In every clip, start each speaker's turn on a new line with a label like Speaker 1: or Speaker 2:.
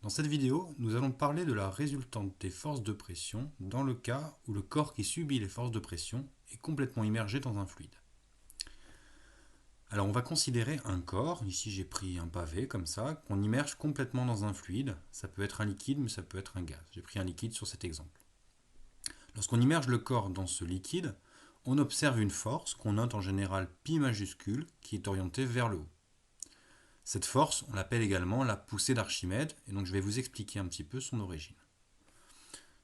Speaker 1: Dans cette vidéo, nous allons parler de la résultante des forces de pression dans le cas où le corps qui subit les forces de pression est complètement immergé dans un fluide. Alors on va considérer un corps, ici j'ai pris un pavé comme ça, qu'on immerge complètement dans un fluide. Ça peut être un liquide mais ça peut être un gaz. J'ai pris un liquide sur cet exemple. Lorsqu'on immerge le corps dans ce liquide, on observe une force qu'on note en général pi majuscule qui est orientée vers le haut. Cette force, on l'appelle également la poussée d'Archimède, et donc je vais vous expliquer un petit peu son origine.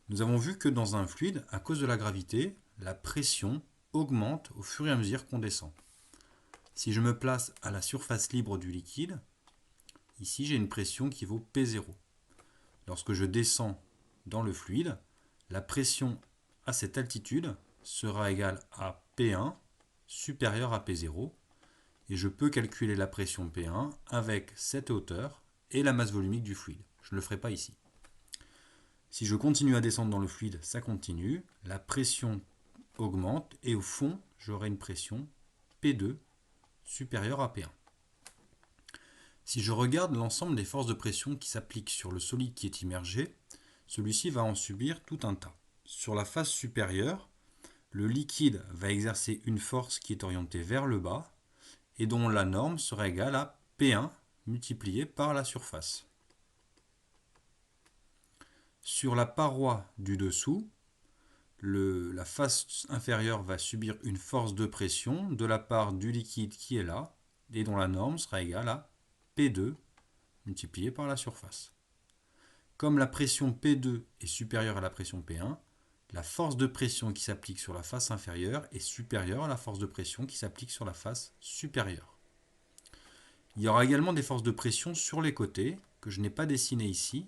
Speaker 1: Nous avons vu que dans un fluide, à cause de la gravité, la pression augmente au fur et à mesure qu'on descend. Si je me place à la surface libre du liquide, ici j'ai une pression qui vaut P0. Lorsque je descends dans le fluide, la pression à cette altitude sera égale à P1 supérieur à P0, et je peux calculer la pression P1 avec cette hauteur et la masse volumique du fluide. Je ne le ferai pas ici. Si je continue à descendre dans le fluide, ça continue, la pression augmente et au fond, j'aurai une pression P2 supérieure à P1. Si je regarde l'ensemble des forces de pression qui s'appliquent sur le solide qui est immergé, celui-ci va en subir tout un tas. Sur la face supérieure, le liquide va exercer une force qui est orientée vers le bas et dont la norme sera égale à P1 multiplié par la surface. Sur la paroi du dessous, la face inférieure va subir une force de pression de la part du liquide qui est là et dont la norme sera égale à P2 multiplié par la surface. Comme la pression P2 est supérieure à la pression P1, la force de pression qui s'applique sur la face inférieure est supérieure à la force de pression qui s'applique sur la face supérieure. Il y aura également des forces de pression sur les côtés, que je n'ai pas dessinées ici,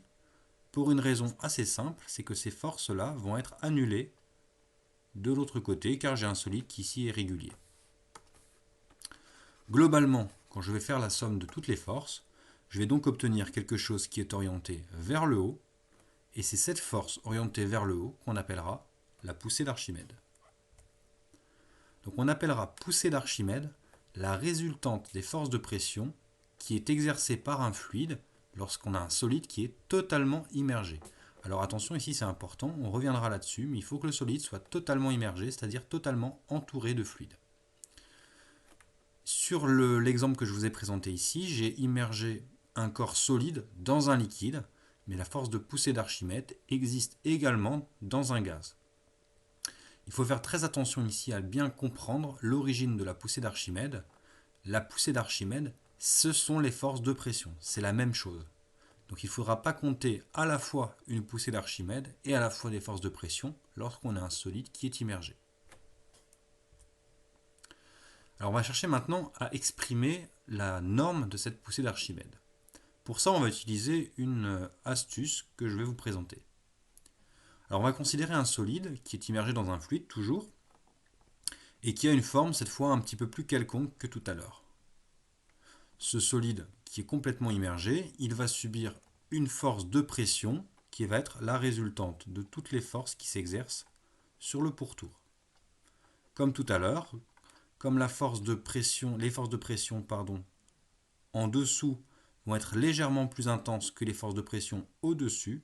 Speaker 1: pour une raison assez simple, c'est que ces forces-là vont être annulées de l'autre côté, car j'ai un solide qui ici est régulier. Globalement, quand je vais faire la somme de toutes les forces, je vais donc obtenir quelque chose qui est orienté vers le haut, et c'est cette force orientée vers le haut qu'on appellera la poussée d'Archimède. Donc on appellera poussée d'Archimède la résultante des forces de pression qui est exercée par un fluide lorsqu'on a un solide qui est totalement immergé. Alors attention, ici c'est important, on reviendra là-dessus, mais il faut que le solide soit totalement immergé, c'est-à-dire totalement entouré de fluide. Sur l'exemple que je vous ai présenté ici, j'ai immergé un corps solide dans un liquide, mais la force de poussée d'Archimède existe également dans un gaz. Il faut faire très attention ici à bien comprendre l'origine de la poussée d'Archimède. La poussée d'Archimède, ce sont les forces de pression, c'est la même chose. Donc il ne faudra pas compter à la fois une poussée d'Archimède et à la fois des forces de pression lorsqu'on a un solide qui est immergé. Alors on va chercher maintenant à exprimer la norme de cette poussée d'Archimède. Pour ça, on va utiliser une astuce que je vais vous présenter. Alors on va considérer un solide qui est immergé dans un fluide toujours et qui a une forme cette fois un petit peu plus quelconque que tout à l'heure. Ce solide qui est complètement immergé, il va subir une force de pression qui va être la résultante de toutes les forces qui s'exercent sur le pourtour. Comme tout à l'heure, comme les forces de pression en dessous vont être légèrement plus intenses que les forces de pression au-dessus,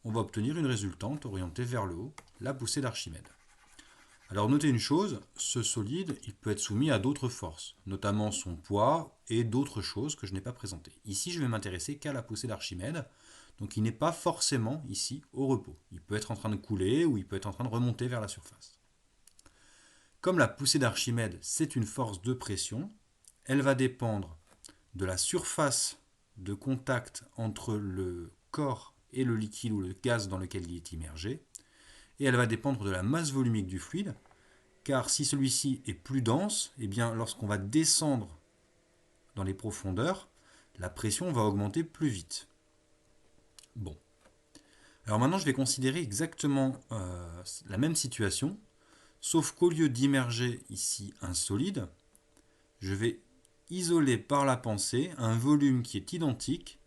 Speaker 1: on va obtenir une résultante orientée vers le haut, la poussée d'Archimède. Alors notez une chose, ce solide il peut être soumis à d'autres forces, notamment son poids et d'autres choses que je n'ai pas présentées. Ici je vais m'intéresser qu'à la poussée d'Archimède, donc il n'est pas forcément ici au repos. Il peut être en train de couler ou il peut être en train de remonter vers la surface. Comme la poussée d'Archimède c'est une force de pression, elle va dépendre de la surface de contact entre le corps et le liquide ou le gaz dans lequel il est immergé, et elle va dépendre de la masse volumique du fluide, car si celui-ci est plus dense, eh bien lorsqu'on va descendre dans les profondeurs, la pression va augmenter plus vite. Bon. Alors maintenant, je vais considérer exactement la même situation, sauf qu'au lieu d'immerger ici un solide, je vais isoler par la pensée un volume qui est identique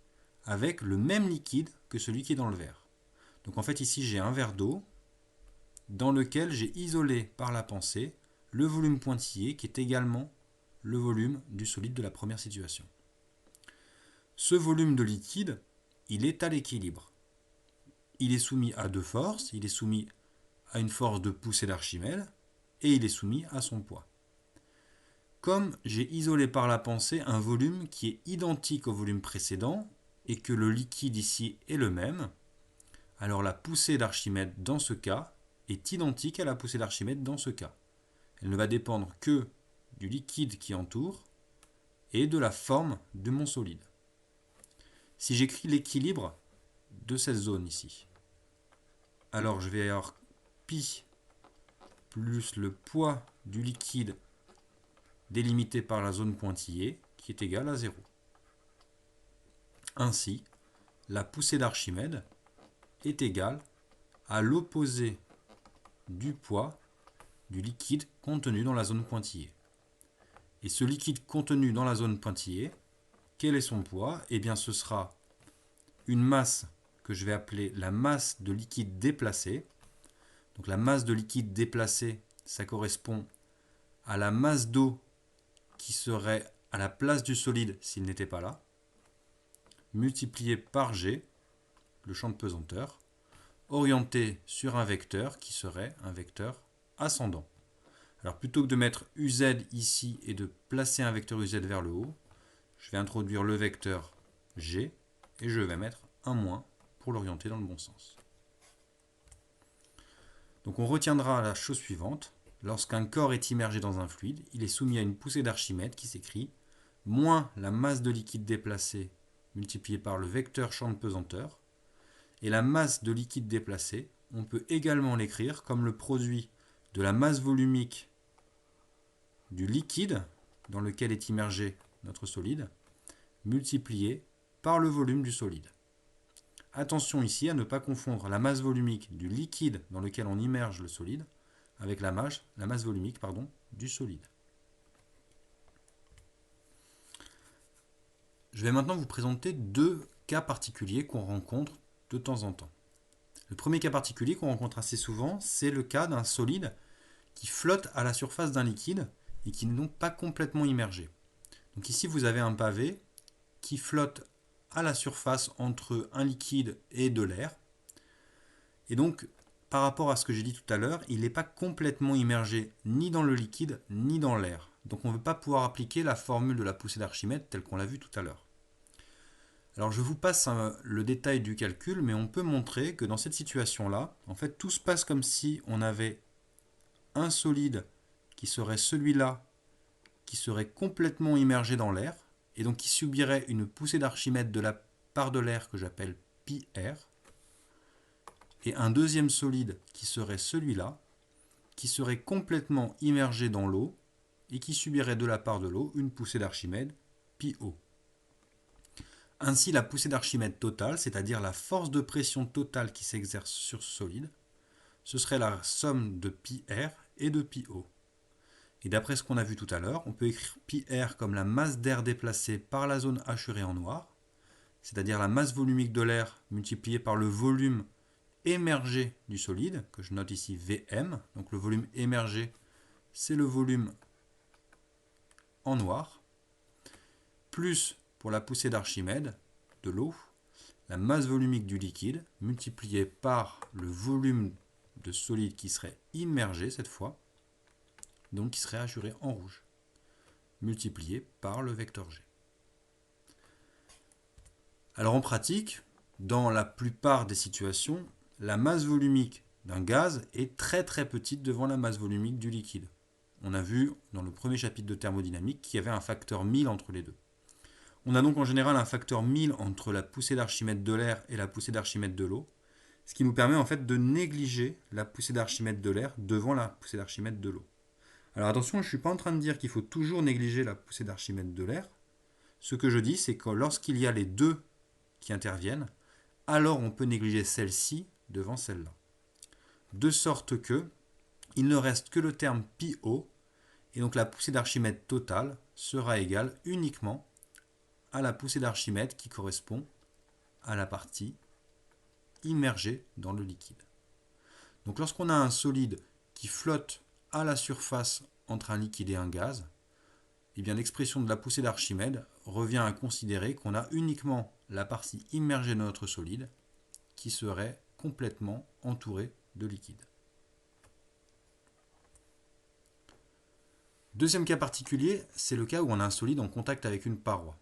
Speaker 1: avec le même liquide que celui qui est dans le verre. Donc en fait ici j'ai un verre d'eau dans lequel j'ai isolé par la pensée le volume pointillé qui est également le volume du solide de la première situation. Ce volume de liquide il est à l'équilibre. Il est soumis à deux forces, il est soumis à une force de poussée d'Archimède et il est soumis à son poids. Comme j'ai isolé par la pensée un volume qui est identique au volume précédent et que le liquide ici est le même, alors la poussée d'Archimède dans ce cas est identique à la poussée d'Archimède dans ce cas. Elle ne va dépendre que du liquide qui entoure et de la forme de mon solide. Si j'écris l'équilibre de cette zone ici, alors je vais avoir pi plus le poids du liquide délimité par la zone pointillée qui est égal à 0. Ainsi, la poussée d'Archimède est égale à l'opposé du poids du liquide contenu dans la zone pointillée. Et ce liquide contenu dans la zone pointillée, quel est son poids? Eh bien ce sera une masse que je vais appeler la masse de liquide déplacé. Donc la masse de liquide déplacé, ça correspond à la masse d'eau qui serait à la place du solide s'il n'était pas là, multiplié par G, le champ de pesanteur, orienté sur un vecteur qui serait un vecteur ascendant. Alors plutôt que de mettre UZ ici et de placer un vecteur UZ vers le haut, je vais introduire le vecteur G et je vais mettre un moins pour l'orienter dans le bon sens. Donc on retiendra la chose suivante. Lorsqu'un corps est immergé dans un fluide, il est soumis à une poussée d'Archimède qui s'écrit moins la masse de liquide déplacé multipliée par le vecteur champ de pesanteur. Et la masse de liquide déplacé, on peut également l'écrire comme le produit de la masse volumique du liquide dans lequel est immergé notre solide, multiplié par le volume du solide. Attention ici à ne pas confondre la masse volumique du liquide dans lequel on immerge le solide avec la masse volumique du solide. Je vais maintenant vous présenter deux cas particuliers qu'on rencontre de temps en temps. Le premier cas particulier qu'on rencontre assez souvent, c'est le cas d'un solide qui flotte à la surface d'un liquide et qui n'est donc pas complètement immergé. Donc ici vous avez un pavé qui flotte à la surface entre un liquide et de l'air. Et donc par rapport à ce que j'ai dit tout à l'heure, il n'est pas complètement immergé ni dans le liquide ni dans l'air. Donc on ne veut pas pouvoir appliquer la formule de la poussée d'Archimède telle qu'on l'a vu tout à l'heure. Alors je vous passe le détail du calcul, mais on peut montrer que dans cette situation-là, en fait tout se passe comme si on avait un solide qui serait celui-là, qui serait complètement immergé dans l'air, et donc qui subirait une poussée d'Archimède de la part de l'air que j'appelle πr, et un deuxième solide qui serait celui-là, qui serait complètement immergé dans l'eau, et qui subirait de la part de l'eau une poussée d'Archimède πo. Ainsi, la poussée d'Archimède totale, c'est-à-dire la force de pression totale qui s'exerce sur ce solide, ce serait la somme de πr et de πo. Et d'après ce qu'on a vu tout à l'heure, on peut écrire πr comme la masse d'air déplacée par la zone hachurée en noir, c'est-à-dire la masse volumique de l'air multipliée par le volume émergé du solide, que je note ici Vm. Donc le volume émergé, c'est le volume en noir, plus pour la poussée d'Archimède de l'eau, la masse volumique du liquide multipliée par le volume de solide qui serait immergé cette fois, donc qui serait hachuré en rouge, multiplié par le vecteur G. Alors en pratique, dans la plupart des situations, la masse volumique d'un gaz est très très petite devant la masse volumique du liquide. On a vu dans le premier chapitre de thermodynamique qu'il y avait un facteur 1000 entre les deux. On a donc en général un facteur 1000 entre la poussée d'Archimède de l'air et la poussée d'Archimède de l'eau, ce qui nous permet en fait de négliger la poussée d'Archimède de l'air devant la poussée d'Archimède de l'eau. Alors attention, je ne suis pas en train de dire qu'il faut toujours négliger la poussée d'Archimède de l'air. Ce que je dis, c'est que lorsqu'il y a les deux qui interviennent, alors on peut négliger celle-ci devant celle-là. De sorte que il ne reste que le terme πo, et donc la poussée d'Archimède totale sera égale uniquement à la poussée d'Archimède qui correspond à la partie immergée dans le liquide. Donc lorsqu'on a un solide qui flotte à la surface entre un liquide et un gaz, eh bien l'expression de la poussée d'Archimède revient à considérer qu'on a uniquement la partie immergée de notre solide qui serait complètement entourée de liquide. Deuxième cas particulier, c'est le cas où on a un solide en contact avec une paroi.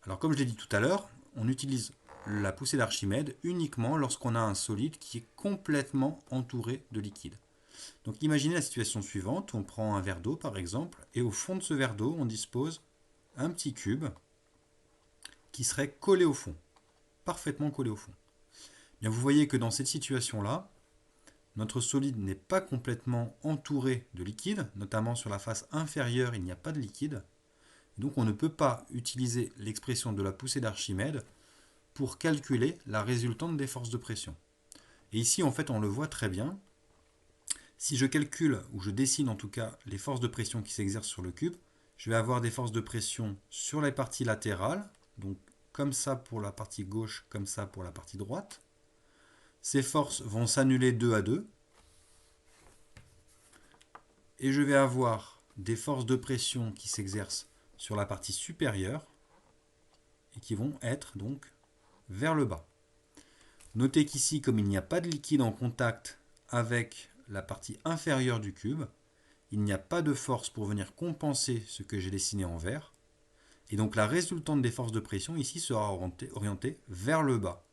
Speaker 1: Alors comme je l'ai dit tout à l'heure, on utilise la poussée d'Archimède uniquement lorsqu'on a un solide qui est complètement entouré de liquide. Donc imaginez la situation suivante, on prend un verre d'eau par exemple, et au fond de ce verre d'eau, on dispose un petit cube qui serait collé au fond, parfaitement collé au fond. Bien, vous voyez que dans cette situation-là, notre solide n'est pas complètement entouré de liquide, notamment sur la face inférieure, il n'y a pas de liquide. Donc on ne peut pas utiliser l'expression de la poussée d'Archimède pour calculer la résultante des forces de pression. Et ici, en fait, on le voit très bien. Si je calcule, ou je dessine en tout cas, les forces de pression qui s'exercent sur le cube, je vais avoir des forces de pression sur les parties latérales, donc comme ça pour la partie gauche, comme ça pour la partie droite. Ces forces vont s'annuler 2 à 2. Et je vais avoir des forces de pression qui s'exercent sur la partie supérieure et qui vont être donc vers le bas. Notez qu'ici, comme il n'y a pas de liquide en contact avec la partie inférieure du cube, il n'y a pas de force pour venir compenser ce que j'ai dessiné en vert. Et donc la résultante des forces de pression ici sera orientée vers le bas.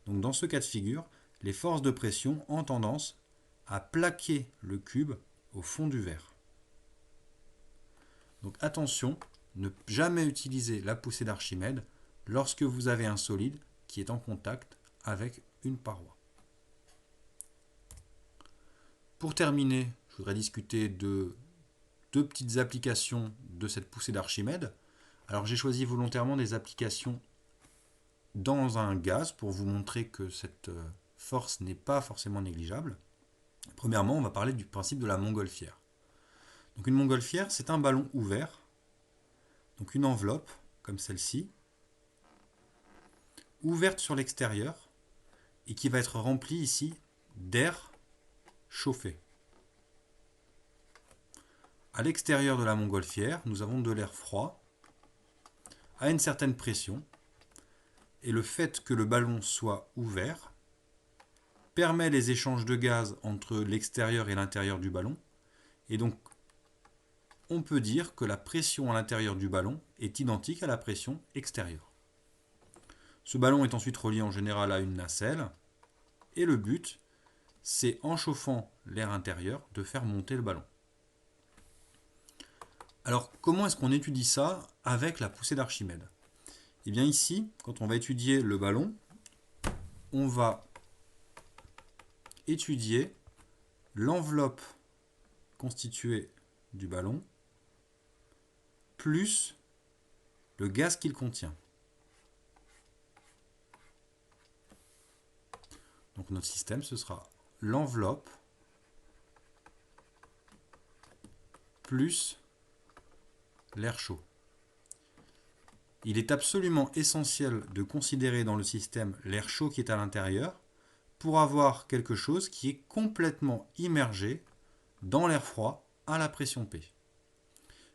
Speaker 1: Donc dans ce cas de figure, les forces de pression ont tendance à plaquer le cube au fond du verre. Donc attention, ne jamais utiliser la poussée d'Archimède lorsque vous avez un solide qui est en contact avec une paroi. Pour terminer, je voudrais discuter de deux petites applications de cette poussée d'Archimède. Alors j'ai choisi volontairement des applications dans un gaz pour vous montrer que cette force n'est pas forcément négligeable. Premièrement, on va parler du principe de la montgolfière. Donc une montgolfière, c'est un ballon ouvert, donc une enveloppe comme celle-ci, ouverte sur l'extérieur et qui va être remplie ici d'air chauffé. À l'extérieur de la montgolfière, nous avons de l'air froid à une certaine pression et le fait que le ballon soit ouvert permet les échanges de gaz entre l'extérieur et l'intérieur du ballon et donc on peut dire que la pression à l'intérieur du ballon est identique à la pression extérieure. Ce ballon est ensuite relié en général à une nacelle et le but, c'est en chauffant l'air intérieur de faire monter le ballon. Alors comment est-ce qu'on étudie ça avec la poussée d'Archimède? Eh bien ici, quand on va étudier le ballon, on va étudier l'enveloppe constituée du ballon plus le gaz qu'il contient. Donc notre système, ce sera l'enveloppe plus l'air chaud. Il est absolument essentiel de considérer dans le système l'air chaud qui est à l'intérieur pour avoir quelque chose qui est complètement immergé dans l'air froid à la pression P.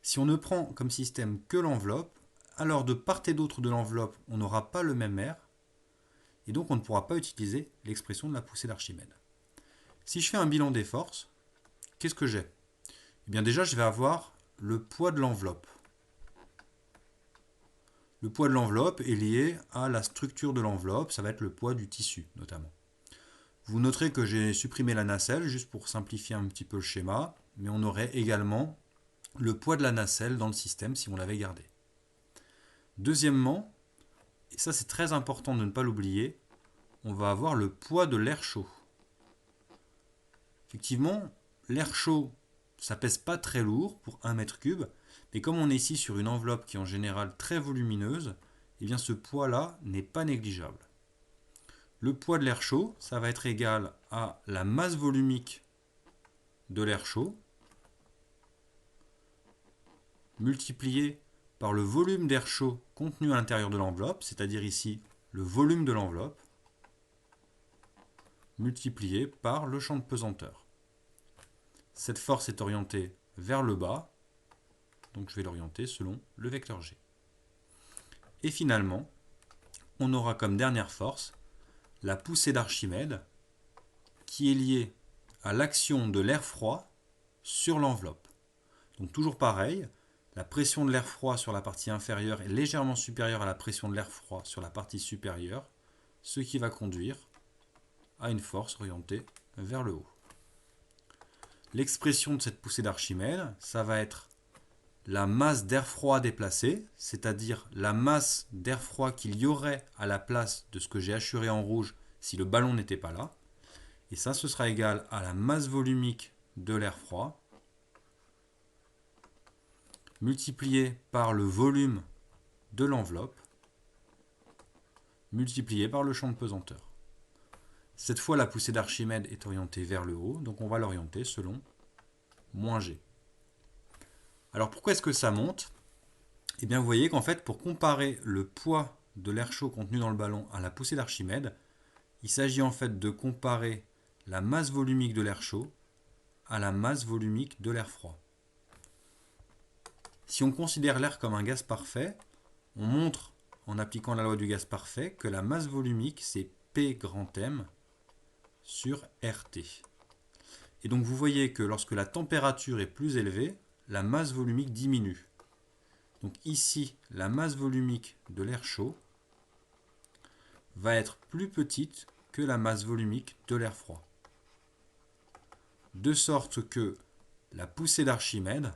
Speaker 1: Si on ne prend comme système que l'enveloppe, alors de part et d'autre de l'enveloppe, on n'aura pas le même air, et donc on ne pourra pas utiliser l'expression de la poussée d'Archimède. Si je fais un bilan des forces, qu'est-ce que j'ai? Eh bien déjà, je vais avoir le poids de l'enveloppe. Le poids de l'enveloppe est lié à la structure de l'enveloppe, ça va être le poids du tissu notamment. Vous noterez que j'ai supprimé la nacelle juste pour simplifier un petit peu le schéma, mais on aurait également le poids de la nacelle dans le système si on l'avait gardé. Deuxièmement, et ça c'est très important de ne pas l'oublier, on va avoir le poids de l'air chaud. Effectivement, l'air chaud, ça pèse pas très lourd pour 1 mètre cube, mais comme on est ici sur une enveloppe qui est en général très volumineuse, eh bien ce poids-là n'est pas négligeable. Le poids de l'air chaud, ça va être égal à la masse volumique de l'air chaud, multiplié par le volume d'air chaud contenu à l'intérieur de l'enveloppe, c'est-à-dire ici le volume de l'enveloppe, multiplié par le champ de pesanteur. Cette force est orientée vers le bas, donc je vais l'orienter selon le vecteur G. Et finalement, on aura comme dernière force la poussée d'Archimède qui est liée à l'action de l'air froid sur l'enveloppe. Donc toujours pareil, la pression de l'air froid sur la partie inférieure est légèrement supérieure à la pression de l'air froid sur la partie supérieure, ce qui va conduire à une force orientée vers le haut. L'expression de cette poussée d'Archimède, ça va être la masse d'air froid déplacée, c'est-à-dire la masse d'air froid qu'il y aurait à la place de ce que j'ai hachuré en rouge si le ballon n'était pas là. Et ça, ce sera égal à la masse volumique de l'air froid multiplié par le volume de l'enveloppe multiplié par le champ de pesanteur. Cette fois, la poussée d'Archimède est orientée vers le haut, donc on va l'orienter selon moins G. Alors pourquoi est-ce que ça monte? Eh bien vous voyez qu'en fait, pour comparer le poids de l'air chaud contenu dans le ballon à la poussée d'Archimède, il s'agit en fait de comparer la masse volumique de l'air chaud à la masse volumique de l'air froid. Si on considère l'air comme un gaz parfait, on montre en appliquant la loi du gaz parfait que la masse volumique c'est P grand M sur RT. Et donc vous voyez que lorsque la température est plus élevée, la masse volumique diminue. Donc ici, la masse volumique de l'air chaud va être plus petite que la masse volumique de l'air froid. De sorte que la poussée d'Archimède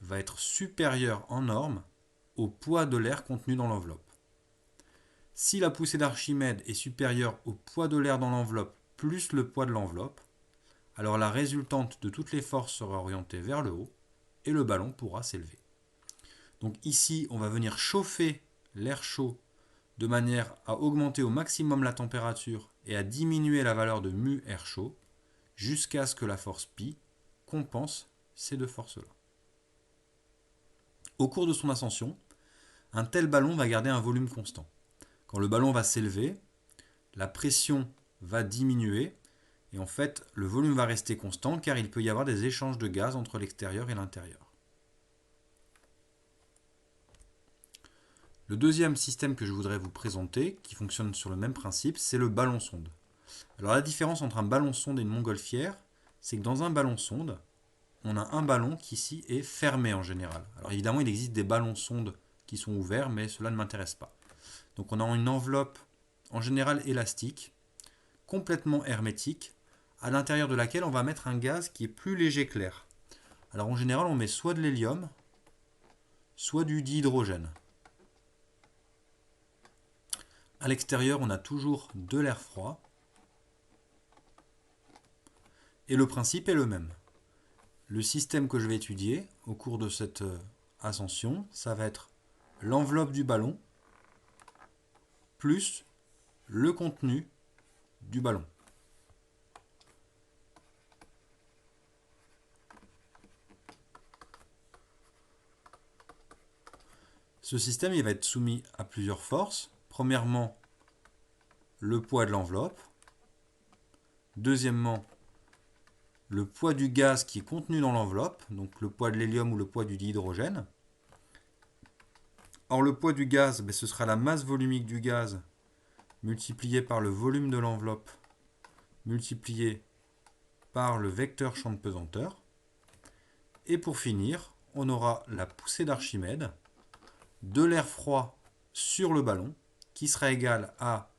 Speaker 1: va être supérieure en norme au poids de l'air contenu dans l'enveloppe. Si la poussée d'Archimède est supérieure au poids de l'air dans l'enveloppe plus le poids de l'enveloppe, alors la résultante de toutes les forces sera orientée vers le haut et le ballon pourra s'élever. Donc ici, on va venir chauffer l'air chaud de manière à augmenter au maximum la température et à diminuer la valeur de mu air chaud jusqu'à ce que la force pi compense ces deux forces-là. Au cours de son ascension, un tel ballon va garder un volume constant. Quand le ballon va s'élever, la pression va diminuer et en fait le volume va rester constant car il peut y avoir des échanges de gaz entre l'extérieur et l'intérieur. Le deuxième système que je voudrais vous présenter, qui fonctionne sur le même principe, c'est le ballon-sonde. Alors la différence entre un ballon-sonde et une montgolfière, c'est que dans un ballon-sonde, on a un ballon qui ici est fermé en général. Alors évidemment, il existe des ballons-sondes qui sont ouverts, mais cela ne m'intéresse pas. Donc on a une enveloppe en général élastique, complètement hermétique, à l'intérieur de laquelle on va mettre un gaz qui est plus léger que l'air. Alors en général, on met soit de l'hélium, soit du dihydrogène. À l'extérieur, on a toujours de l'air froid. Et le principe est le même. Le système que je vais étudier au cours de cette ascension, ça va être l'enveloppe du ballon plus le contenu du ballon. Ce système il va être soumis à plusieurs forces. Premièrement, le poids de l'enveloppe. Deuxièmement, le poids du gaz qui est contenu dans l'enveloppe, donc le poids de l'hélium ou le poids du dihydrogène. Or, le poids du gaz, ce sera la masse volumique du gaz multipliée par le volume de l'enveloppe multiplié par le vecteur champ de pesanteur. Et pour finir, on aura la poussée d'Archimède de l'air froid sur le ballon qui sera égale à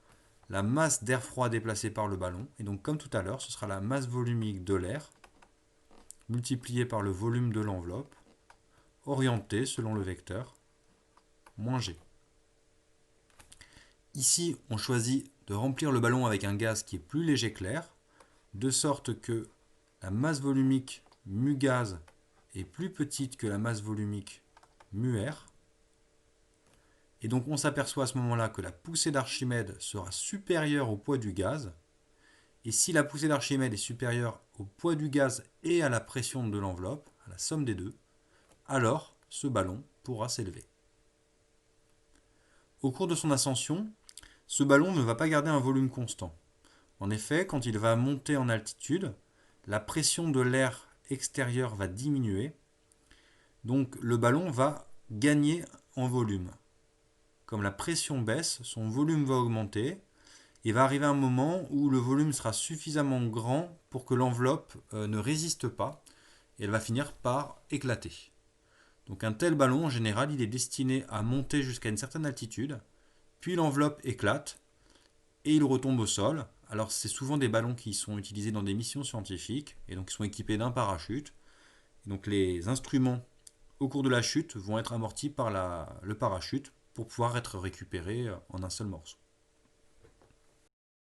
Speaker 1: la masse d'air froid déplacée par le ballon. Et donc comme tout à l'heure, ce sera la masse volumique de l'air multipliée par le volume de l'enveloppe orientée selon le vecteur moins G. Ici, on choisit de remplir le ballon avec un gaz qui est plus léger que l'air, de sorte que la masse volumique mu gaz est plus petite que la masse volumique mu air. Et donc on s'aperçoit à ce moment-là que la poussée d'Archimède sera supérieure au poids du gaz. Et si la poussée d'Archimède est supérieure au poids du gaz et à la pression de l'enveloppe, à la somme des deux, alors ce ballon pourra s'élever. Au cours de son ascension, ce ballon ne va pas garder un volume constant. En effet, quand il va monter en altitude, la pression de l'air extérieur va diminuer Donc le ballon va gagner en volume. Comme la pression baisse, son volume va augmenter et va arriver un moment où le volume sera suffisamment grand pour que l'enveloppe ne résiste pas et elle va finir par éclater. Donc un tel ballon, en général, il est destiné à monter jusqu'à une certaine altitude, puis l'enveloppe éclate et il retombe au sol. Alors c'est souvent des ballons qui sont utilisés dans des missions scientifiques et donc ils sont équipés d'un parachute. Donc les instruments au cours de la chute vont être amortis par le parachute pour pouvoir être récupérés en un seul morceau.